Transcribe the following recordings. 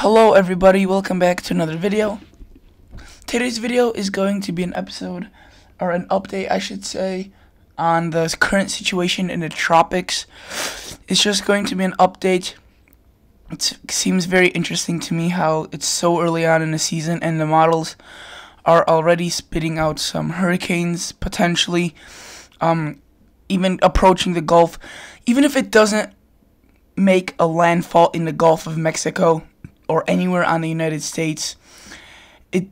Hello everybody, welcome back to another video. Today's video is going to be an episode, or an update I should say, on the current situation in the tropics. It's just going to be an update. It seems very interesting to me how it's so early on in the season and the models are already spitting out some hurricanes, potentially even approaching the Gulf. Even if it doesn't make a landfall in the Gulf of Mexico or anywhere on the United States, it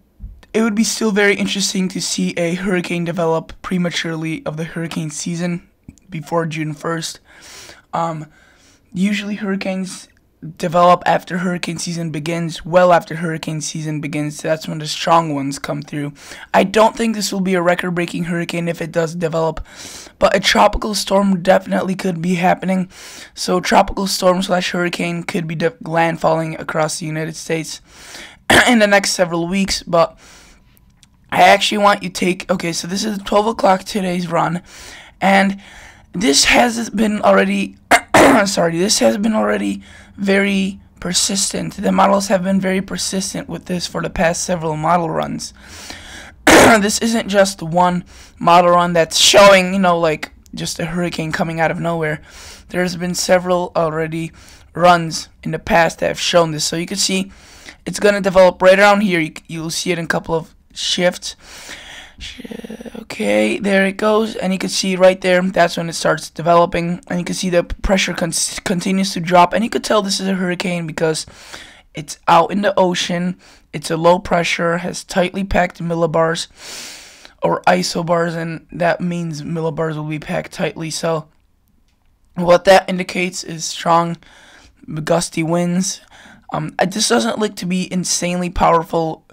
would be still very interesting to see a hurricane develop prematurely of the hurricane season before June 1st. Usually hurricanes develop after hurricane season begins, well after hurricane season begins. That's when the strong ones come through. I don't think this will be a record-breaking hurricane if it does develop, but a tropical storm definitely could be happening. So tropical storm slash hurricane could be landfalling across the United States in the next several weeks. But I actually want you to take, okay, so this is 12 o'clock today's run, and this has been already this has been already very persistent. The models have been very persistent with this for the past several model runs. This isn't just one model run that's showing, like just a hurricane coming out of nowhere. There's been several already runs in the past that have shown this. So you can see it's going to develop right around here. You'll see it in a couple of shifts. Okay, there it goes, and you can see right there, that's when it starts developing, and you can see the pressure continues to drop, and you could tell this is a hurricane because it's out in the ocean. It's a low pressure, has tightly packed millibars or isobars, and that means millibars will be packed tightly. So what that indicates is strong gusty winds. This doesn't look to be insanely powerful,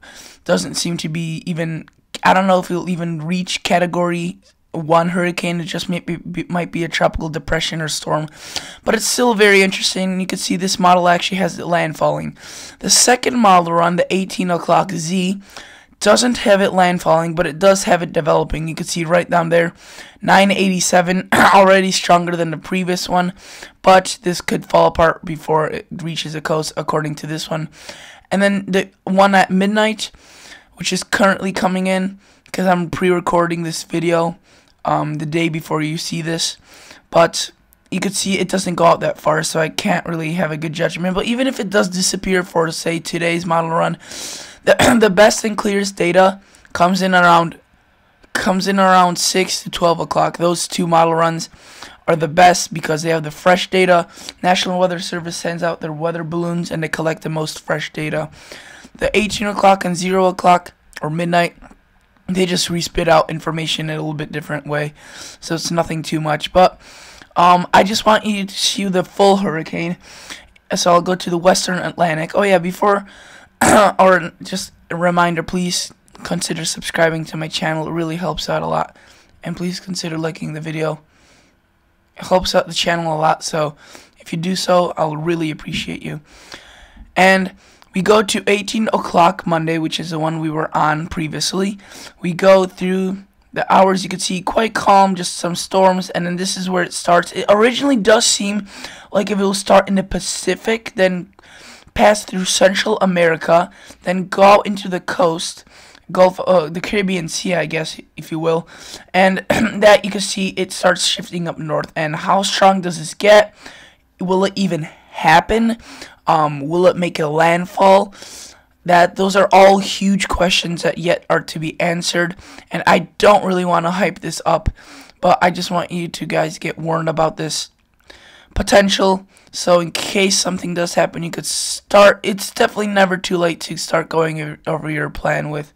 doesn't seem to be even, I don't know if it'll even reach category 1 hurricane. It just might be a tropical depression or storm, but it's still very interesting. You can see this model actually has it landfalling. The second model run, the 18 o'clock Z, doesn't have it landfalling, but it does have it developing. You can see right down there, 987, already stronger than the previous one, but this could fall apart before it reaches the coast, according to this one. And then the one at midnight, which is currently coming in, because I'm pre-recording this video the day before you see this, but you could see it doesn't go out that far, so I can't really have a good judgment. But even if it does disappear for, say, today's model run, the best and clearest data comes in around 6 to 12 o'clock. Those two model runs are the best because they have the fresh data. National Weather Service sends out their weather balloons and they collect the most fresh data. The 18 o'clock and 0 o'clock or midnight, they just respit out information in a little bit different way, so it's nothing too much. But I just want you to see the full hurricane, so I'll go to the Western Atlantic. Oh yeah, before or just a reminder, please consider subscribing to my channel. It really helps out a lot, and please consider liking the video. It helps out the channel a lot, so if you do so, I'll really appreciate you. And we go to 18 o'clock Monday, which is the one we were on previously. We go through the hours. You can see quite calm, just some storms, and then this is where it starts. It originally does seem like if it will start in the Pacific, then pass through Central America, then go out into the coast, Gulf, the Caribbean Sea, I guess, if you will, and that you can see it starts shifting up north. And how strong does this get? Will it even happen? Will it make a landfall? Those are all huge questions that yet are to be answered, and I don't really want to hype this up, but I just want you to guys get warned about this potential, so in case something does happen, you could start. It's definitely never too late to start going over your plan with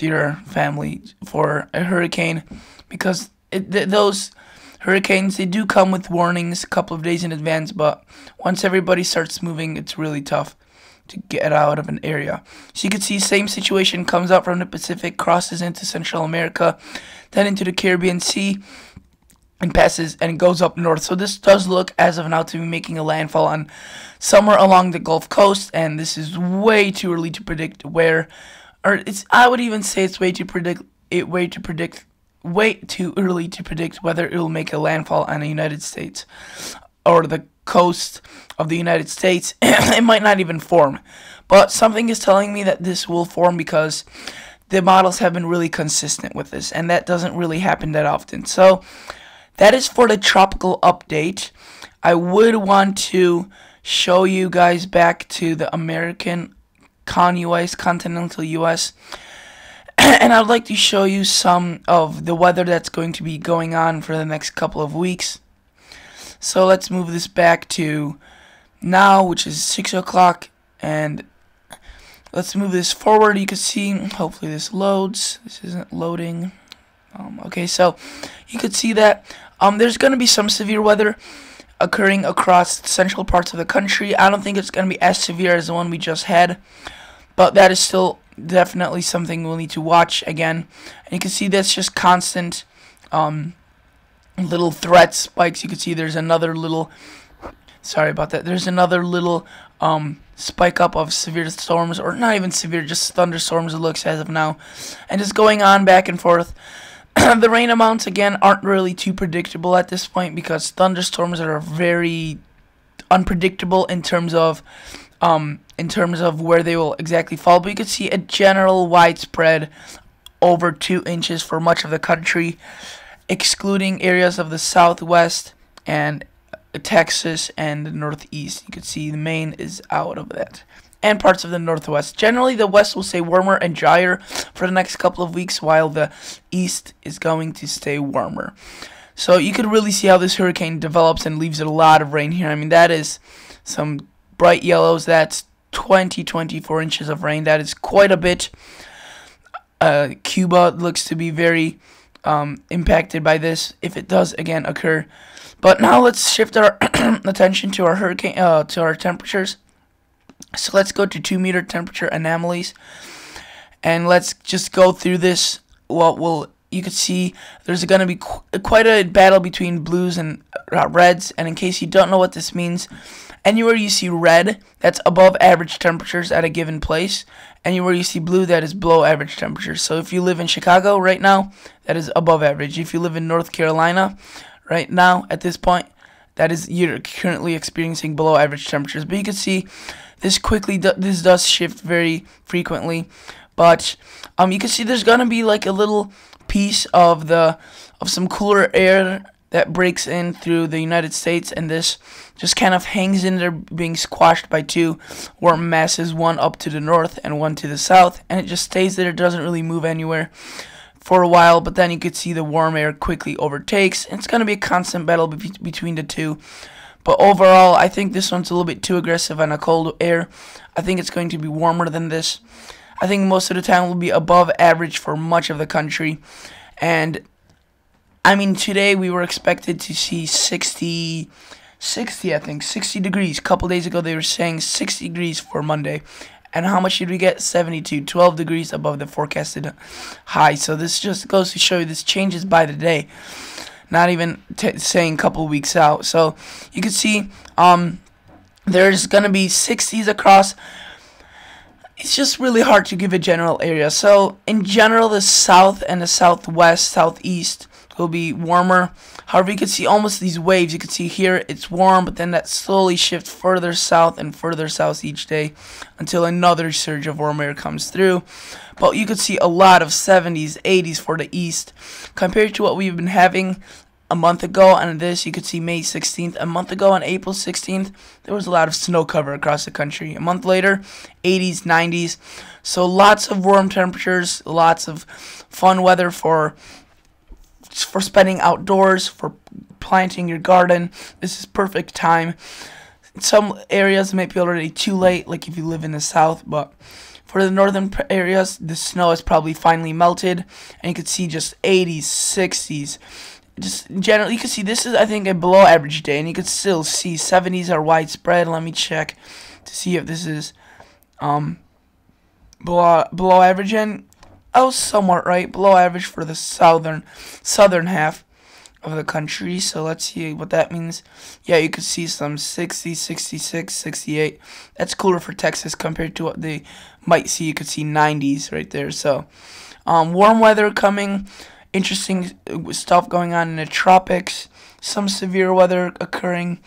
your family for a hurricane, because those hurricanes, they do come with warnings a couple of days in advance, but once everybody starts moving, it's really tough to get out of an area. So you can see same situation, comes out from the Pacific, crosses into Central America, then into the Caribbean Sea, and passes and goes up north. So this does look as of now to be making a landfall on somewhere along the Gulf Coast, and this is way too early to predict where, or I would even say it's way too early to predict whether it will make a landfall on the United States or the coast of the United States, it might not even form. But something is telling me that this will form because the models have been really consistent with this, and that doesn't really happen that often. So that is for the tropical update. I would want to show you guys back to the American continental US, and I'd like to show you some of the weather that's going to be going on for the next couple of weeks. So let's move this back to now, which is 6 o'clock, and let's move this forward. You can see, hopefully this loads. This isn't loading. Okay, so you could see that there's going to be some severe weather occurring across central parts of the country. I don't think it's going to be as severe as the one we just had, but that is still definitely something we'll need to watch again. And you can see that's just constant little threat spikes. You can see there's another little, sorry about that, there's another little spike up of severe storms, or not even severe, just thunderstorms it looks as of now, and just going on back and forth. The rain amounts again aren't really too predictable at this point, because thunderstorms are very unpredictable in terms of where they will exactly fall. But you can see a general widespread over 2 inches for much of the country, excluding areas of the southwest and Texas and the northeast. You can see the Maine is out of that, and parts of the northwest. Generally, the west will stay warmer and drier for the next couple of weeks, while the east is going to stay warmer. So you can really see how this hurricane develops and leaves a lot of rain here. I mean, that is some bright yellows. That's 24 inches of rain. That is quite a bit. Cuba looks to be very impacted by this if it does again occur. But now let's shift our attention to our hurricane, to our temperatures. So let's go to 2-meter temperature anomalies, and let's just go through this. You can see there's going to be quite a battle between blues and reds. And in case you don't know what this means, anywhere you see red, that's above average temperatures at a given place. Anywhere you see blue, that is below average temperatures. So if you live in Chicago right now, that is above average. If you live in North Carolina right now at this point, that is, you're currently experiencing below average temperatures. But you can see this this does shift very frequently. But you can see there's gonna be like a little piece of some cooler air that breaks in through the United States, and this just kind of hangs in there, being squashed by 2 warm masses, one up to the north and one to the south, and it just stays there. It doesn't really move anywhere for a while, but then you could see the warm air quickly overtakes. It's going to be a constant battle between the two. But overall, I think this one's a little bit too aggressive on a cold air. I think it's going to be warmer than this. I think most of the time will be above average for much of the country. And I mean, today we were expected to see 60 degrees. A couple days ago they were saying 60 degrees for Monday. And how much did we get? 72, 12 degrees above the forecasted high. So this just goes to show you this changes by the day, not even saying a couple weeks out. So you can see there's going to be 60s across. It's just really hard to give a general area. So in general, the south and the southwest, southeast will be warmer. However, you can see almost these waves. You can see here it's warm, but then that slowly shifts further south and further south each day until another surge of warm air comes through. But you could see a lot of 70s, 80s for the east compared to what we've been having a month ago. And this, you could see May 16th. A month ago on April 16th, there was a lot of snow cover across the country. A month later, 80s, 90s. So lots of warm temperatures, lots of fun weather for spending outdoors, for planting your garden. This is perfect time. In some areas it might be already too late, like if you live in the south, but for the northern areas, the snow has probably finally melted, and you can see just 80s, 60s. Just generally, you can see this is, I think, a below average day, and you can still see 70s are widespread. Let me check to see if this is below average, and I was somewhat right, below average for the southern half of the country. So let's see what that means. Yeah, you could see some 60, 66, 68. That's cooler for Texas compared to what they might see. You could see 90s right there. So warm weather coming, interesting stuff going on in the tropics, some severe weather occurring.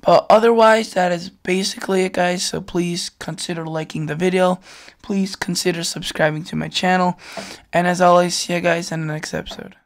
But otherwise, that is basically it, guys. So please consider liking the video. Please consider subscribing to my channel. And as always, see you guys in the next episode.